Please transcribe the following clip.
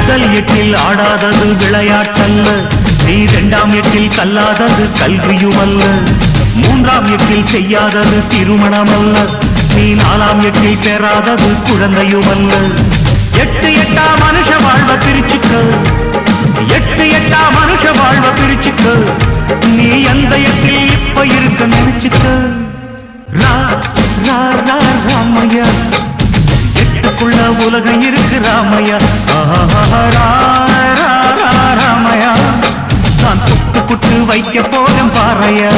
முதல் எட்டில் ஆடாதது விளையாட்டல்ல, நீ இரண்டாம் எட்டில் கல்லாதது கல்வியுமல்ல, மூன்றாம் எட்டில் செய்யாதது திருமணமல்ல, நீ நாலாம் எட்டில் பெறாதது குழந்தையுமல்ல. எட்டு எட்டா மனுஷ வாழ்வ பிரிச்சுக்க, எட்டு எட்டா மனுஷ வாழ்வ பிரிச்சுக்க, நீ எந்த எட்டில் இப்ப இருக்க நினைச்சுக்க. ரா ரா ரா ராமையா, எட்டுக்குள்ள உலகம் இருக்கு ராமையா. ராமையா, நான் குட்டு குட்டு வைக்க போறேன் பாறையா.